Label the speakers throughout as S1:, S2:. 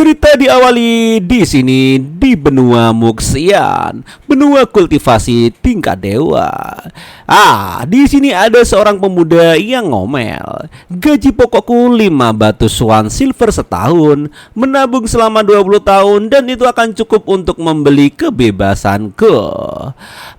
S1: Cerita diawali di sini di benua Muxian, benua kultivasi tingkat dewa. Di sini ada seorang pemuda yang ngomel. Gaji pokokku 5 batu swan silver setahun, menabung selama 20 tahun dan itu akan cukup untuk membeli kebebasanku.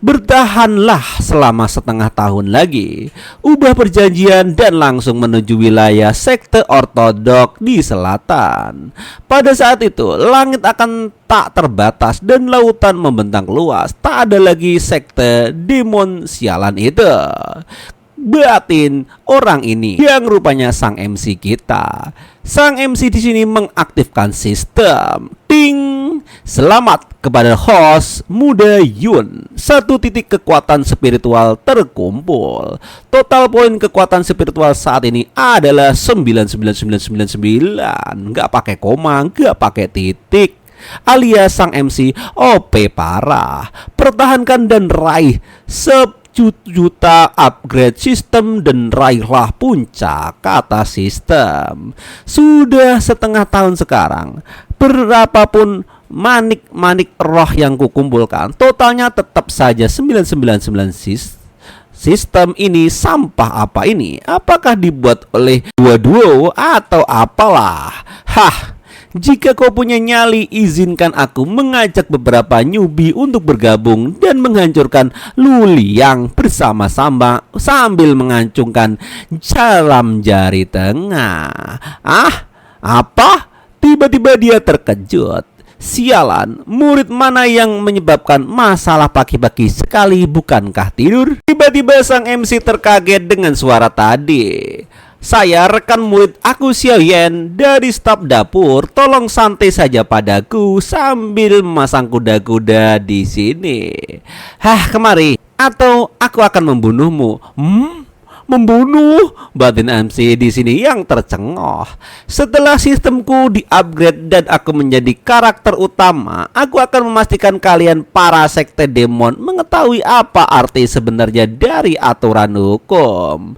S1: Bertahanlah selama setengah tahun lagi. Ubah perjanjian dan langsung menuju wilayah sekte ortodok di selatan. Pada saat itu, langit akan tak terbatas dan lautan membentang luas. Tak ada lagi sekte demon sialan itu. Batin orang ini yang rupanya sang MC kita. Sang MC di sini mengaktifkan sistem. Ting, selamat kepada host muda Yun. 1 titik kekuatan spiritual terkumpul. Total poin kekuatan spiritual saat ini adalah 99999. Nggak pakai koma, nggak pakai titik. Alias sang MC OP parah. Pertahankan dan raih juta upgrade sistem dan raihlah puncak kata sistem. Sudah setengah tahun sekarang, berapapun manik-manik roh yang kukumpulkan, totalnya tetap saja 999 Sistem ini sampah apa ini? Apakah dibuat oleh duo atau apalah? Jika kau punya nyali, izinkan aku mengajak beberapa newbie untuk bergabung dan menghancurkan Luliang bersama-sama sambil mengacungkan jalam jari tengah. Apa? Tiba-tiba dia terkejut. Sialan, murid mana yang menyebabkan masalah pagi-pagi sekali, bukankah tidur? Tiba-tiba sang MC terkaget dengan suara tadi. Saya rekan murid aku Xiaoyan dari staf dapur. Tolong santai saja padaku sambil memasang kuda-kuda di sini. Kemari atau aku akan membunuhmu. Membunuh? Batin MC di sini yang tercengoh. Setelah sistemku di-upgrade dan aku menjadi karakter utama, aku akan memastikan kalian para sekte demon mengetahui apa arti sebenarnya dari aturan hukum.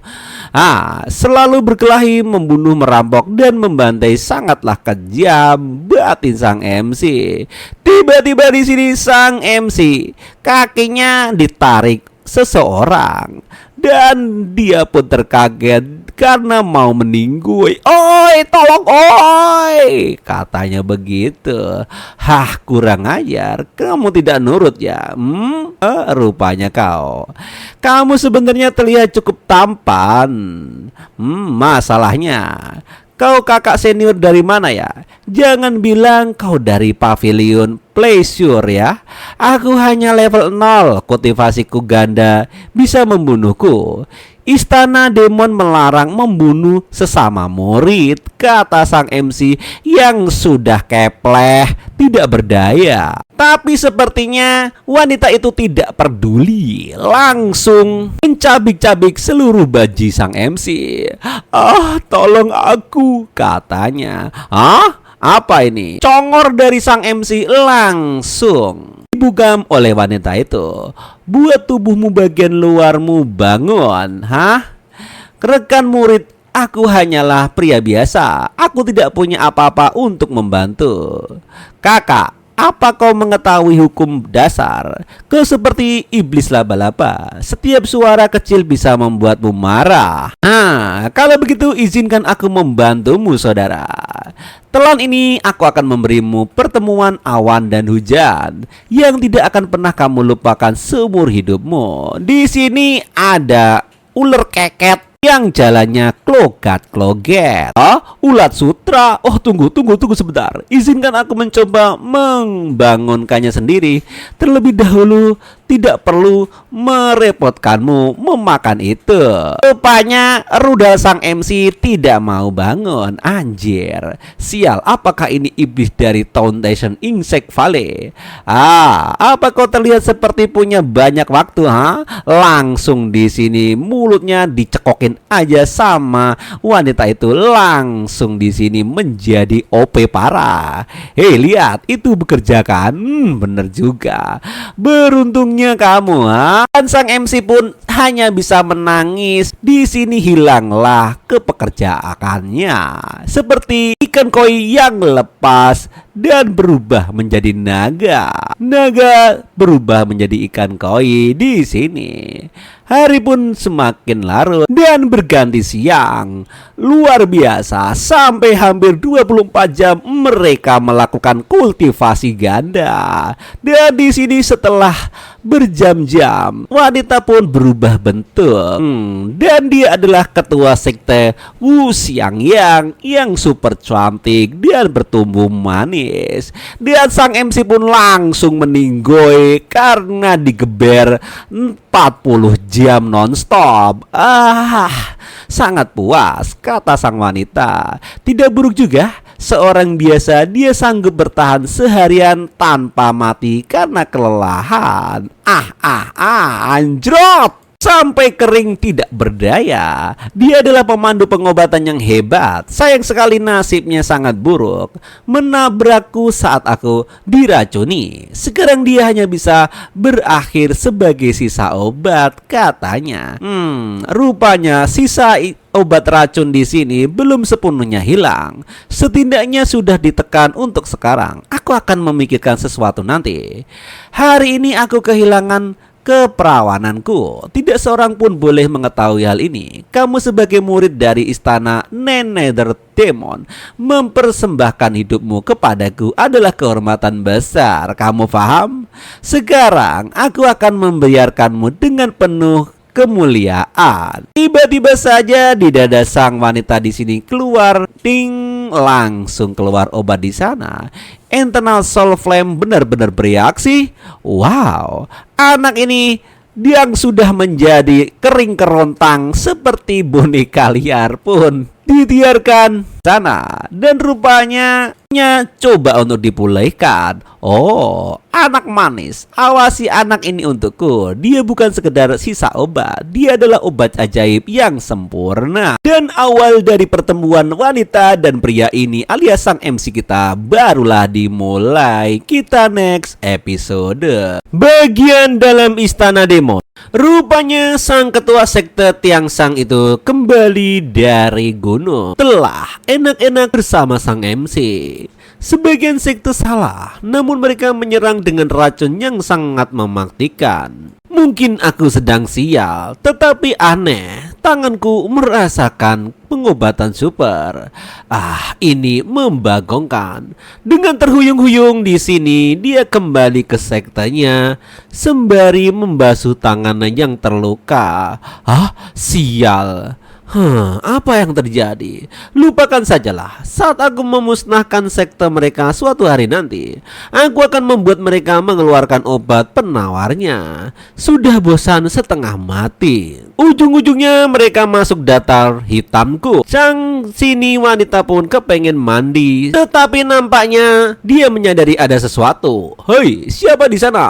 S1: Selalu berkelahi, membunuh, merampok, dan membantai sangatlah kejam, batin sang MC. Tiba-tiba di sini sang MC kakinya ditarik seseorang dan dia pun terkaget karena mau meninggoy. Oi, tolong oi, katanya begitu. Kurang ajar, kamu tidak nurut ya. Rupanya kamu sebenarnya terlihat cukup tampan. Masalahnya kau kakak senior dari mana ya? Jangan bilang kau dari pavilion pleasure ya. Aku hanya level 0, kultivasiku ganda, bisa membunuhku. Istana demon melarang membunuh sesama murid, kata sang MC yang sudah kepleh, tidak berdaya. Tapi sepertinya wanita itu tidak peduli, langsung mencabik-cabik seluruh baju sang MC. Tolong aku, katanya. Apa ini? Congor dari sang MC langsung dibugam oleh wanita itu. Buat tubuhmu bagian luarmu bangun. Rekan murid, aku hanyalah pria biasa. Aku tidak punya apa-apa untuk membantu. Kakak, apa kau mengetahui hukum dasar? Kau seperti iblis laba-laba. Setiap suara kecil bisa membuatmu marah. Kalau begitu izinkan aku membantumu, saudara. Telan ini aku akan memberimu pertemuan awan dan hujan yang tidak akan pernah kamu lupakan seumur hidupmu. Di sini ada ular keket yang jalannya klogat-kloget. Ulat sutra. Tunggu sebentar. Izinkan aku mencoba membangunkannya sendiri. Terlebih dahulu, tidak perlu merepotkanmu memakan itu. Rupanya rudal sang MC tidak mau bangun. Anjir, sial, apakah ini iblis dari Tauntation Insect Valley? Apa kau terlihat seperti punya banyak waktu? Langsung di sini mulutnya dicekokin aja sama wanita itu, langsung di sini menjadi OP parah. Lihat, itu bekerja kan? Bener juga. Beruntungnya bunganya kamu, ha? Dan sang MC pun hanya bisa menangis. Di sini hilanglah kepekerjaannya, seperti ikan koi yang lepas dan berubah menjadi naga. Naga berubah menjadi ikan koi di sini. Hari pun semakin larut dan berganti siang. Luar biasa, sampai hampir 24 jam mereka melakukan kultivasi ganda. Dan di sini setelah berjam-jam, wanita pun berubah bentuk. Dan dia adalah ketua sekte Wu Xiangyang yang super cantik dan bertumbuh manis. Dan sang MC pun langsung meninggoy karena digeber 40 jam nonstop. Sangat puas, kata sang wanita. Tidak buruk juga, seorang biasa dia sanggup bertahan seharian tanpa mati karena kelelahan. Anjrot! Sampai kering tidak berdaya. Dia adalah pemandu pengobatan yang hebat. Sayang sekali nasibnya sangat buruk, menabrakku saat aku diracuni. Sekarang dia hanya bisa berakhir sebagai sisa obat, katanya. Rupanya sisa obat racun di sini belum sepenuhnya hilang. Setidaknya sudah ditekan untuk sekarang. Aku akan memikirkan sesuatu nanti. Hari ini aku kehilangan keperawananku. Tidak seorang pun boleh mengetahui hal ini. Kamu sebagai murid dari istana Nether Demon, mempersembahkan hidupmu kepadaku adalah kehormatan besar. Kamu paham? Sekarang aku akan membiarkanmu dengan penuh kemuliaan. Tiba-tiba saja di dada sang wanita di sini keluar ting, langsung keluar obat di sana. Internal Soul Flame benar-benar bereaksi. Wow, anak ini yang sudah menjadi kering kerontang seperti boneka liar pun dibiarkan sana, dan rupanya coba untuk dipulihkan. Oh, anak manis, awasi anak ini untukku. Dia bukan sekedar sisa obat, dia adalah obat ajaib yang sempurna. Dan awal dari pertemuan wanita dan pria ini alias sang MC kita barulah dimulai. Kita next episode. Bagian dalam istana demon. Rupanya sang ketua sekte Tiang Sang itu kembali dari gunung. Telah enak-enak bersama sang MC. Sebagian sekte salah, namun mereka menyerang dengan racun yang sangat mematikan. Mungkin aku sedang sial, tetapi aneh, tanganku merasakan pengobatan super. Ini membagongkan. Dengan terhuyung-huyung di sini, dia kembali ke sektenya sembari membasuh tangannya yang terluka. Sial. Apa yang terjadi? Lupakan sajalah. Saat aku memusnahkan sekte mereka suatu hari nanti, aku akan membuat mereka mengeluarkan obat penawarnya. Sudah bosan setengah mati. Ujung-ujungnya mereka masuk datar hitamku. Sang sini wanita pun kepengen mandi, tetapi nampaknya dia menyadari ada sesuatu. Hei, siapa di sana?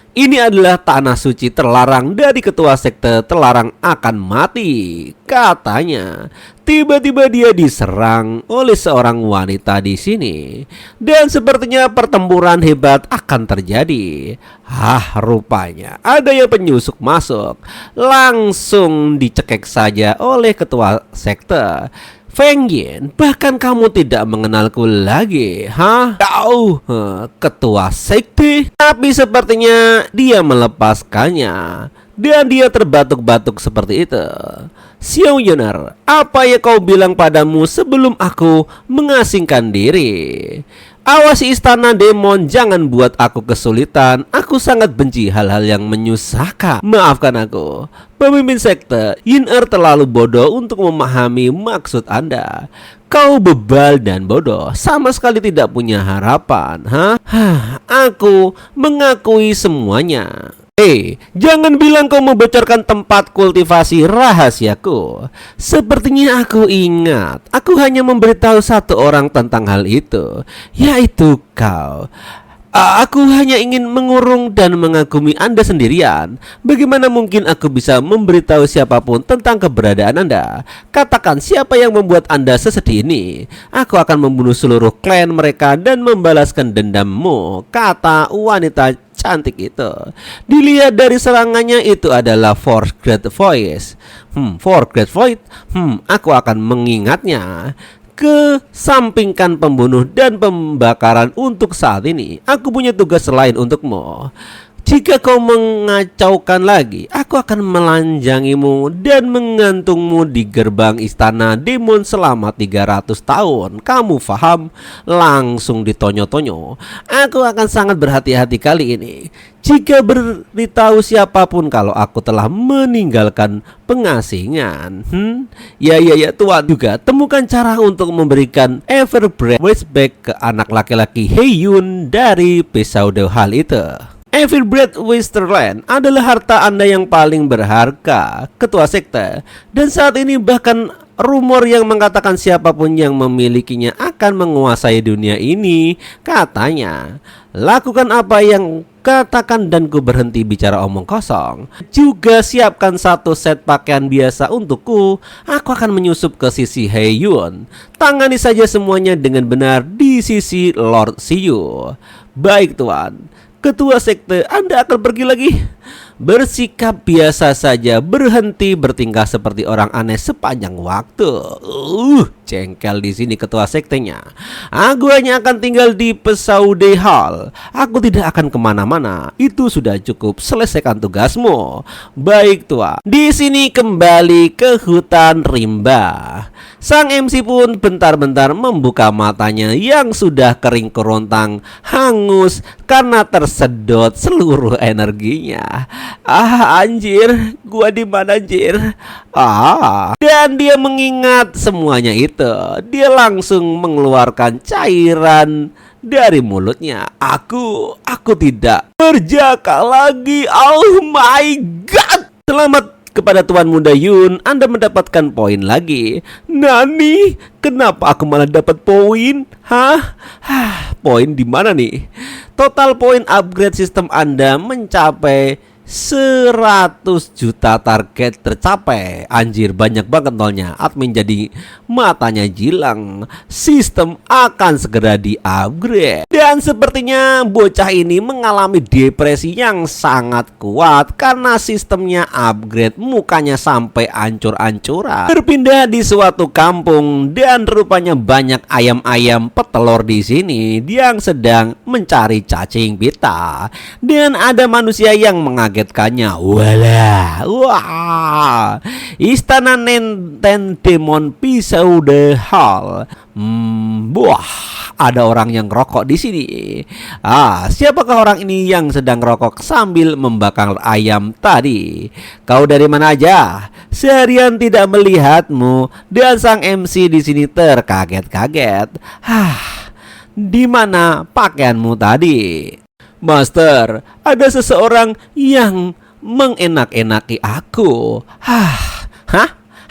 S1: Ini adalah tanah suci terlarang dari ketua sekte terlarang akan mati, katanya. Tiba-tiba dia diserang oleh seorang wanita di sini, dan sepertinya pertempuran hebat akan terjadi. Rupanya ada yang penyusup masuk. Langsung dicekek saja oleh ketua sekte. Feng Yin, bahkan kamu tidak mengenalku lagi, Kau ketua sekte? Tapi sepertinya dia melepaskannya, dan dia terbatuk-batuk seperti itu. Xiao Yuner, apa yang kau bilang padamu sebelum aku mengasingkan diri? Awasi istana demon, jangan buat aku kesulitan. Aku sangat benci hal-hal yang menyusahkan. Maafkan aku. Pemimpin sekte, Yin-Er terlalu bodoh untuk memahami maksud Anda. Kau bebal dan bodoh, sama sekali tidak punya harapan. Aku mengakui semuanya. Jangan bilang kau membocorkan tempat kultivasi rahasiaku. Sepertinya aku ingat. Aku hanya memberitahu satu orang tentang hal itu, yaitu kau. Aku hanya ingin mengurung dan mengagumi Anda sendirian. Bagaimana mungkin aku bisa memberitahu siapapun tentang keberadaan Anda? Katakan siapa yang membuat Anda sesedih ini. Aku akan membunuh seluruh klan mereka dan membalaskan dendammu, kata wanita secantik itu. Dilihat dari serangannya itu adalah Force Great Voice. Force Great Void. Aku akan mengingatnya. Kesampingkan pembunuh dan pembakaran untuk saat ini. Aku punya tugas lain untukmu. Jika kau mengacaukan lagi, aku akan melanjangimu dan mengantungmu di gerbang istana demon selama 300 tahun. Kamu paham? Langsung ditonyo-tonyo. Aku akan sangat berhati-hati kali ini. Jika beritahu siapapun kalau aku telah meninggalkan pengasingan. Ya Tuan juga temukan cara untuk memberikan Everbreath Wishback ke anak laki-laki Heiyun dari Pesaudo Hall itu. Everbreath Westerland adalah harta Anda yang paling berharga, ketua sekte. Dan saat ini bahkan rumor yang mengatakan siapapun yang memilikinya akan menguasai dunia ini. Katanya, lakukan apa yang katakan dan ku berhenti bicara omong kosong. Juga siapkan satu set pakaian biasa untukku. Aku akan menyusup ke sisi Heiyun. Tangani saja semuanya dengan benar di sisi Lord Siyu. Baik Tuan. Ketua sekte, Anda akan pergi lagi? Bersikap biasa saja, berhenti bertingkah seperti orang aneh sepanjang waktu. Jengkel di sini ketua sektenya. Aku hanya akan tinggal di Pesaudo Hall. Aku tidak akan kemana-mana. Itu sudah cukup. Selesaikan tugasmu. Baik Tuan. Di sini kembali ke hutan rimba. Sang MC pun bentar-bentar membuka matanya yang sudah kering kerontang, hangus karena tersedot seluruh energinya. Anjir, gua di mana anjir? Dan dia mengingat semuanya itu. Dia langsung mengeluarkan cairan dari mulutnya. Aku tidak berjaka lagi. Oh my god. Selamat kepada Tuan Muda Yun, Anda mendapatkan poin lagi. Nani, kenapa aku malah dapat poin? Poin di mana nih? Total poin upgrade sistem Anda mencapai 100 juta, target tercapai. Anjir, banyak banget nolnya. Admin jadi matanya jilang. Sistem akan segera di-upgrade. Dan sepertinya bocah ini mengalami depresi yang sangat kuat karena sistemnya upgrade, mukanya sampai ancur-ancuran. Berpindah di suatu kampung dan rupanya banyak ayam-ayam petelur di sini yang sedang mencari cacing pita. Dan ada manusia yang mengagetkannya. Wah, istana Nenten Demon Pesaudo Hall. Ada orang yang rokok di sini. Siapakah orang ini yang sedang rokok sambil membakar ayam tadi? Kau dari mana aja? Seharian tidak melihatmu. Dan sang MC di sini terkaget-kaget. Di mana pakaianmu tadi? Master, ada seseorang yang mengenak-enaki aku.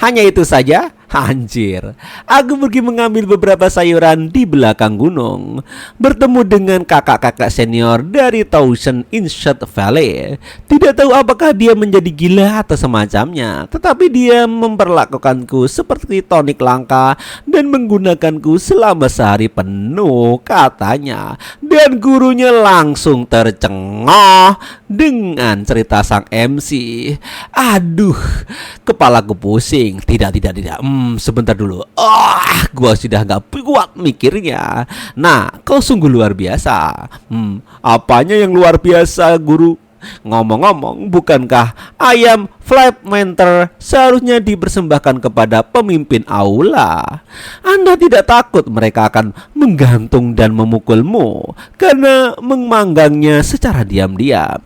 S1: Hanya itu saja? Anjir, aku pergi mengambil beberapa sayuran di belakang gunung, bertemu dengan kakak-kakak senior dari Thousand Inshot Valley. Tidak tahu apakah dia menjadi gila atau semacamnya, tetapi dia memperlakukanku seperti tonik langka dan menggunakanku selama sehari penuh, katanya. Dan gurunya langsung tercengoh dengan cerita sang MC. Aduh, kepalaku pusing. Tidak. Sebentar dulu. Gua sudah gak kuat mikirnya. Nah, kau sungguh luar biasa. Apanya yang luar biasa, guru? Ngomong-ngomong, bukankah ayam Flapmanter seharusnya dipersembahkan kepada pemimpin aula? Anda tidak takut mereka akan menggantung dan memukulmu karena memanggangnya secara diam-diam?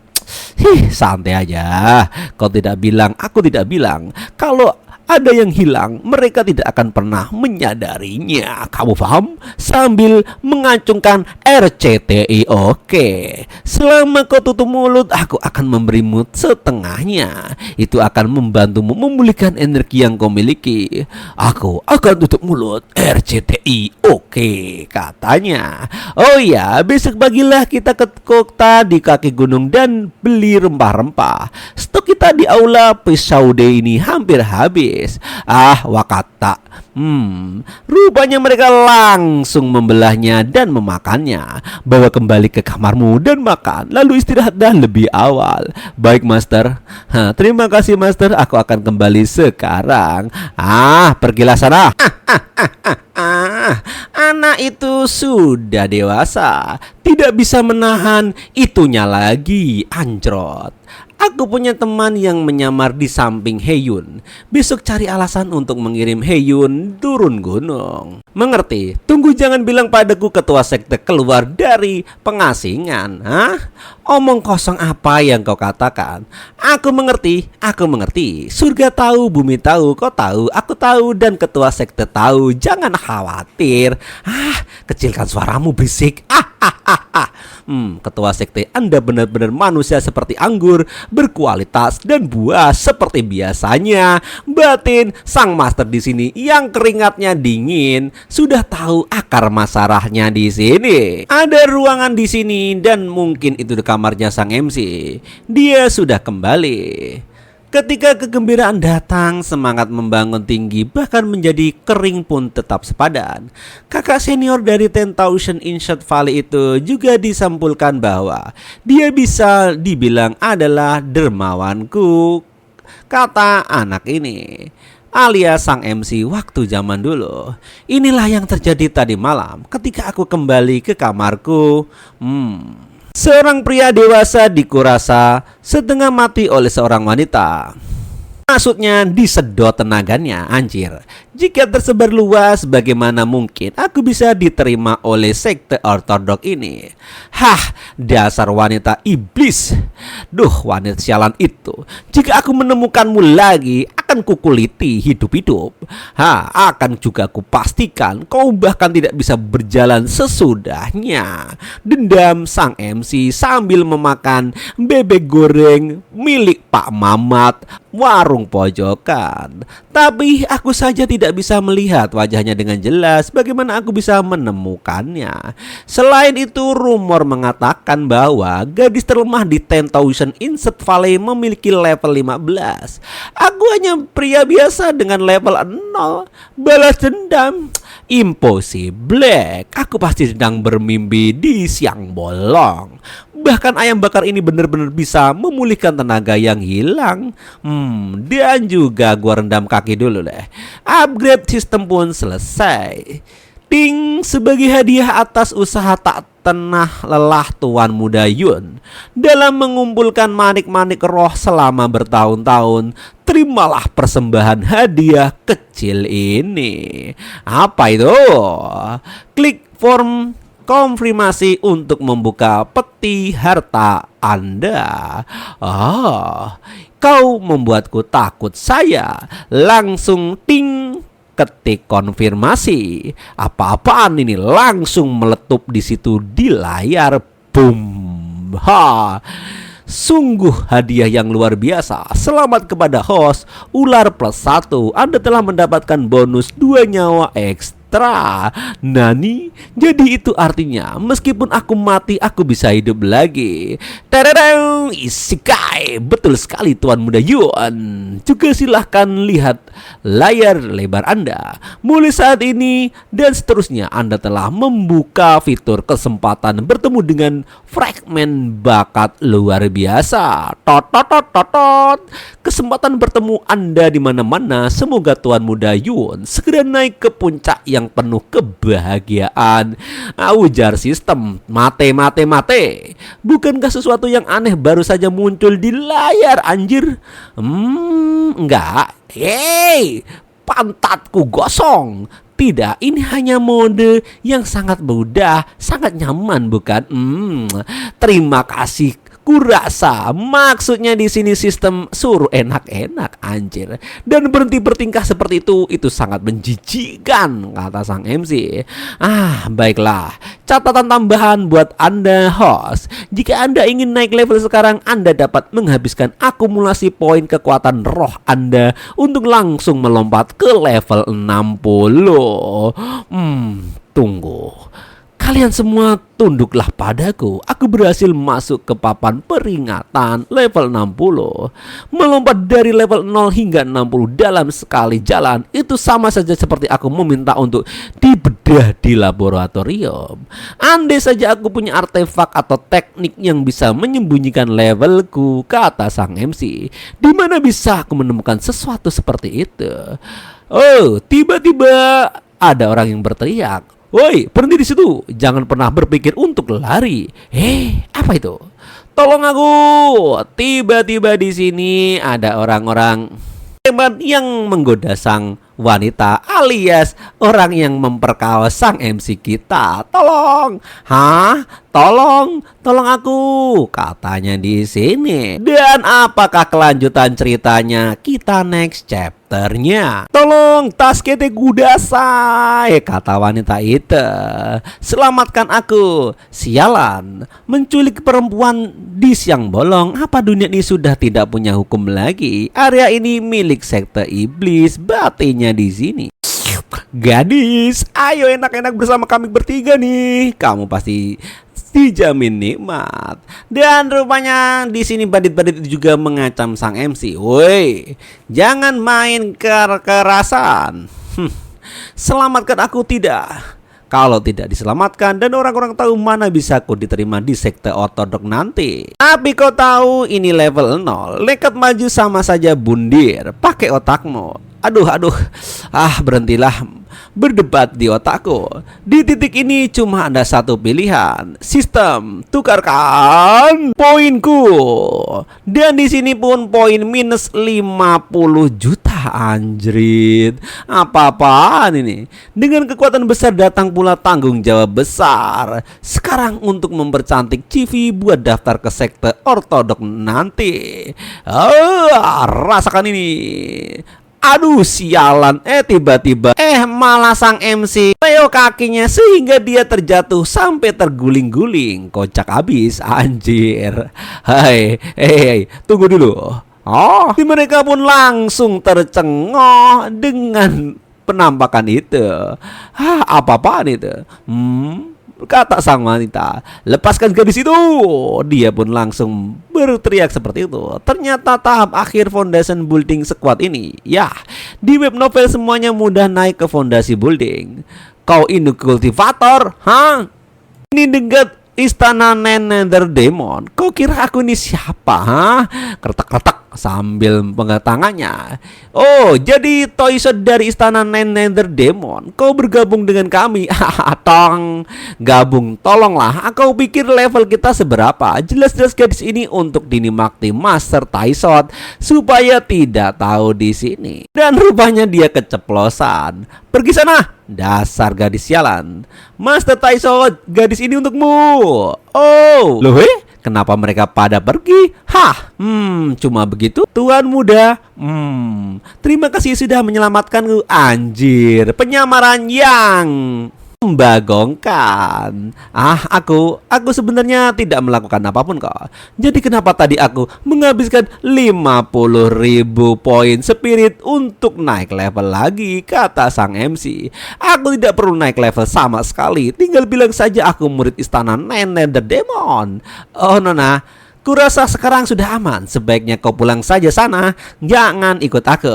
S1: Santai aja. Kau tidak bilang, aku tidak bilang. Kalau ada yang hilang, mereka tidak akan pernah menyadarinya. Kamu paham? Sambil mengacungkan RCTI. Oke. Selama kau tutup mulut, aku akan memberimu setengahnya. Itu akan membantumu memulihkan energi yang kau miliki. Aku akan tutup mulut. RCTI. Oke, katanya. Oh ya, besok pagilah kita ke kota di kaki gunung dan beli rempah-rempah. Stok kita di aula Pesaudo ini hampir habis. Wakata, Rupanya mereka langsung membelahnya dan memakannya. Bawa kembali ke kamarmu dan makan, lalu istirahatlah lebih awal. Baik, Master. Terima kasih, Master. Aku akan kembali sekarang. Pergilah sana. Anak itu sudah dewasa, tidak bisa menahan itunya lagi, anjrot. Aku punya teman yang menyamar di samping Heyun. Besok cari alasan untuk mengirim Heyun turun gunung. Mengerti? Tunggu, jangan bilang padaku ketua sekte keluar dari pengasingan. Omong kosong apa yang kau katakan? Aku mengerti, aku mengerti. Surga tahu, bumi tahu, kau tahu, aku tahu, dan ketua sekte tahu. Jangan khawatir. Kecilkan suaramu, berisik. Ketua sekte, Anda benar-benar manusia seperti anggur, berkualitas dan buah seperti biasanya. Batin sang master di sini yang keringatnya dingin sudah tahu akar masalahnya di sini. Ada ruangan di sini dan mungkin itu di kamarnya sang MC. Dia sudah kembali. Ketika kegembiraan datang, semangat membangun tinggi, bahkan menjadi kering pun tetap sepadan. Kakak senior dari 10,000 Inshot Valley itu juga disampulkan bahwa dia bisa dibilang adalah dermawanku, kata anak ini, alias sang MC waktu zaman dulu. Inilah yang terjadi tadi malam ketika aku kembali ke kamarku. Seorang pria dewasa dikurasa setengah mati oleh seorang wanita. Maksudnya disedot tenaganya, anjir. Jika tersebar luas, bagaimana mungkin aku bisa diterima oleh sekte ortodok ini? Dasar wanita iblis. Duh, wanita sialan itu. Jika aku menemukanmu lagi, akan kukuliti hidup-hidup. Akan juga kupastikan kau bahkan tidak bisa berjalan sesudahnya. Dendam sang MC sambil memakan bebek goreng milik Pak Mamat, warung pojokan. Tapi aku saja tidak bisa melihat wajahnya dengan jelas. Bagaimana aku bisa menemukannya? Selain itu, rumor mengatakan bahwa gadis terlemah di 10,000 Inshot Valley memiliki level 15. Aku hanya pria biasa dengan level 0. Balas dendam? Impossible. Aku pasti sedang bermimpi di siang bolong. Bahkan ayam bakar ini benar-benar bisa memulihkan tenaga yang hilang. Dan juga gua rendam kaki dulu deh. Upgrade sistem pun selesai. Ting, sebagai hadiah atas usaha tak tenah lelah Tuan Muda Yun dalam mengumpulkan manik-manik roh selama bertahun-tahun, terimalah persembahan hadiah kecil ini. Apa itu? Klik form konfirmasi untuk membuka peti harta Anda. Kau membuatku takut. Saya langsung ting, ketik konfirmasi. Apa-apaan ini, langsung meletup di situ di layar. Boom. Sungguh hadiah yang luar biasa. Selamat kepada host Ular Plus 1. Anda telah mendapatkan bonus 2 nyawa ekstra. Nani? Jadi itu artinya meskipun aku mati, aku bisa hidup lagi. Tadadang, isekai. Betul sekali Tuan Muda Yun. Juga silahkan lihat layar lebar Anda. Mulai saat ini dan seterusnya Anda telah membuka fitur kesempatan bertemu dengan fragmen bakat luar biasa. Kesempatan bertemu Anda di mana-mana. Semoga Tuan Muda Yun segera naik ke puncak yang penuh kebahagiaan. Ujar sistem. Mate. Bukankah sesuatu yang aneh baru saja muncul di layar, anjir? Enggak. Pantatku gosong. Tidak, ini hanya mode yang sangat mudah, sangat nyaman, bukan? Terima kasih. Kurasa maksudnya di sini sistem suruh enak-enak, anjir. Dan berhenti bertingkah seperti itu sangat menjijikkan, kata sang MC. Baiklah. Catatan tambahan buat Anda host. Jika Anda ingin naik level sekarang, Anda dapat menghabiskan akumulasi poin kekuatan roh Anda untuk langsung melompat ke level 60. Tunggu. Kalian semua tunduklah padaku. Aku berhasil masuk ke papan peringatan level 60. Melompat dari level 0 hingga 60 dalam sekali jalan. Itu sama saja seperti aku meminta untuk dibedah di laboratorium. Andai saja aku punya artefak atau teknik yang bisa menyembunyikan levelku, kata sang MC. Di mana bisa aku menemukan sesuatu seperti itu? Oh, tiba-tiba ada orang yang berteriak. Woi, berhenti di situ. Jangan pernah berpikir untuk lari. Apa itu? Tolong aku. Tiba-tiba di sini ada orang-orang hebat yang menggoda sang wanita alias orang yang memperkaos sang MC kita. Tolong. Tolong aku, katanya di sini. Dan apakah kelanjutan ceritanya? Kita next chapternya. Tolong, taskete kudasai, kata wanita itu. Selamatkan aku. Sialan, menculik perempuan di siang bolong. Apa dunia ini sudah tidak punya hukum lagi? Area ini milik sekte iblis, batinya di sini. Gadis, ayo enak-enak bersama kami bertiga nih. Kamu pasti dijamin nikmat. Dan rupanya di sini badit-badit itu juga mengacam sang MC. Woi, jangan main kekerasan. Selamatkan aku tidak. Kalau tidak diselamatkan dan orang-orang tahu, mana bisa aku diterima di sekte ortodok nanti. Tapi kau tahu ini level 0. Nekat maju sama saja bundir. Pakai otakmu. Aduh. Berhentilah berdebat di otakku. Di titik ini cuma ada satu pilihan. Sistem, tukarkan poinku. Dan di sini pun poin minus 50 juta. Anjrit, apa-apaan ini? Dengan kekuatan besar datang pula tanggung jawab besar. Sekarang untuk mempercantik CV buat daftar ke sekte ortodok nanti. Rasakan ini. Aduh, sialan. Tiba-tiba malah sang MC leo kakinya sehingga dia terjatuh sampai terguling-guling. Kocak abis, anjir. Hai, tunggu dulu. Mereka pun langsung tercengoh dengan penampakan itu. Apa-apaan itu? Kata sang wanita. Lepaskan gadis itu. Dia pun langsung berteriak seperti itu. Ternyata tahap akhir foundation building sekuat ini. Ya, di web novel semuanya mudah naik ke fondasi building. Kau ini kultivator? Ini dekat istana Nether Demon. Kau kira aku ini siapa? Kertak-kertak sambil pegang tangannya. Oh, jadi Toysot dari istana Nether Demon. Kau bergabung dengan kami. Gabung, tolonglah. Kau pikir level kita seberapa? Jelas-jelas gadis ini untuk dinikmati Master Toysot supaya tidak tahu di sini. Dan rupanya dia keceplosan. Pergi sana, dasar gadis sialan. Master Toysot, gadis ini untukmu. Oh, loh, kenapa mereka pada pergi? Cuma begitu, Tuan muda. Terima kasih sudah menyelamatkanku. Anjir, penyamaran yang membagongkan. Aku sebenarnya tidak melakukan apapun kok. Jadi kenapa tadi aku menghabiskan 50.000 poin spirit untuk naik level lagi, kata sang MC. Aku tidak perlu naik level sama sekali. Tinggal bilang saja aku murid istana Nether Demon. Oh Nona, kurasa sekarang sudah aman. Sebaiknya kau pulang saja sana. Jangan ikut aku.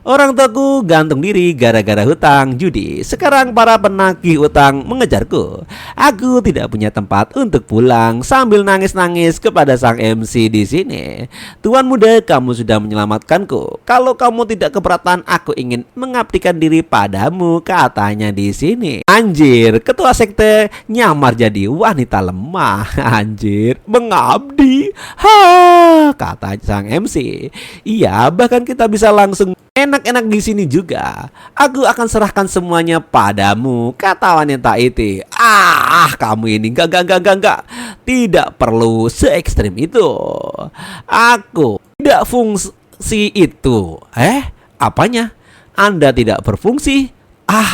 S1: Orang tuaku gantung diri gara-gara hutang judi. Sekarang para penagih utang mengejarku. Aku tidak punya tempat untuk pulang. Sambil nangis-nangis kepada sang MC di sini. Tuan muda, kamu sudah menyelamatkanku. Kalau kamu tidak keberatan, aku ingin mengabdikan diri padamu, katanya di sini. Anjir, ketua sekte nyamar jadi wanita lemah. Anjir, mengabdi. Kata sang MC. Iya, bahkan kita bisa langsung enak-enak di sini juga. Aku akan serahkan semuanya padamu, kata wanita itu. Kamu ini enggak. Tidak perlu se ekstrim itu. Aku tidak fungsi itu. Apanya? Anda tidak berfungsi?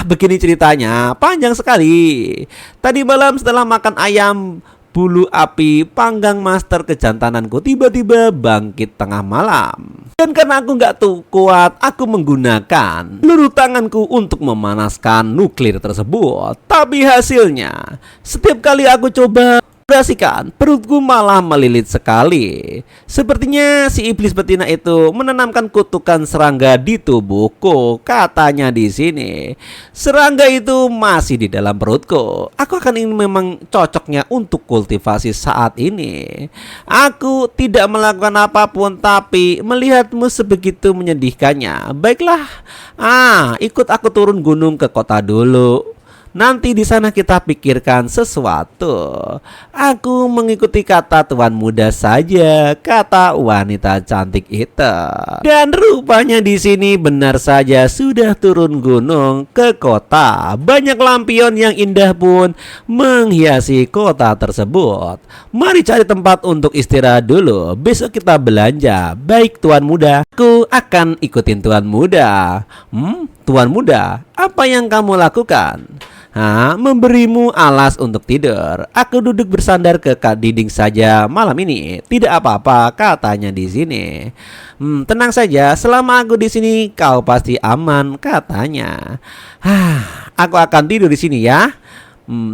S1: Begini ceritanya, panjang sekali. Tadi malam setelah makan ayam bulu api panggang master kejantananku tiba-tiba bangkit tengah malam. Dan karena aku nggak tuh kuat, aku menggunakan seluruh tanganku untuk memanaskan nuklir tersebut. Tapi hasilnya, setiap kali aku coba perhatikan, perutku malah melilit sekali. Sepertinya si iblis betina itu menanamkan kutukan serangga di tubuhku. Katanya di sini, serangga itu masih di dalam perutku. Aku akan ingin memang cocoknya untuk kultivasi saat ini. Aku tidak melakukan apapun, tapi melihatmu sebegitu menyedihkannya. Baiklah, ikut aku turun gunung ke kota dulu. Nanti di sana kita pikirkan sesuatu. Aku mengikuti kata tuan muda saja, kata wanita cantik itu. Dan rupanya di sini benar saja sudah turun gunung ke kota. Banyak lampion yang indah pun menghiasi kota tersebut. Mari cari tempat untuk istirahat dulu. Besok kita belanja. Baik tuan muda, aku akan ikutin tuan muda. Tuan muda, apa yang kamu lakukan? Memberimu alas untuk tidur. Aku duduk bersandar ke dinding saja malam ini. Tidak apa-apa, katanya di sini. Tenang saja, selama aku di sini kau pasti aman, katanya. Aku akan tidur di sini ya.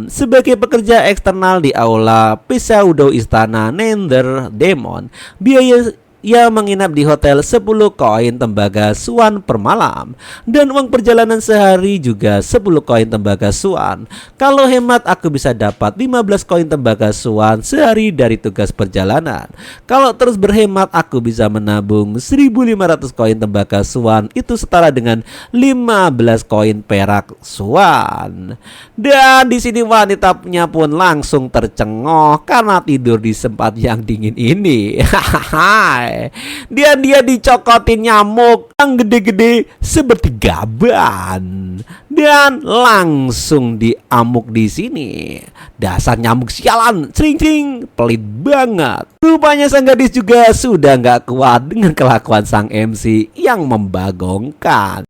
S1: Sebagai pekerja eksternal di aula Pseudo Istana Nether Demon, biaya menginap di hotel 10 koin tembaga suan per malam. Dan uang perjalanan sehari juga 10 koin tembaga suan. Kalau hemat aku bisa dapat 15 koin tembaga suan sehari dari tugas perjalanan. Kalau terus berhemat aku bisa menabung 1.500 koin tembaga suan. Itu setara dengan 15 koin perak suan. Dan di sini wanitanya pun langsung tercengoh karena tidur di tempat yang dingin ini. Dia dicokotin nyamuk yang gede-gede seperti gaban dan langsung diamuk di sini. Dasar nyamuk sialan, cering-cering, pelit banget. Rupanya sang gadis juga sudah nggak kuat dengan kelakuan sang MC yang membagongkan.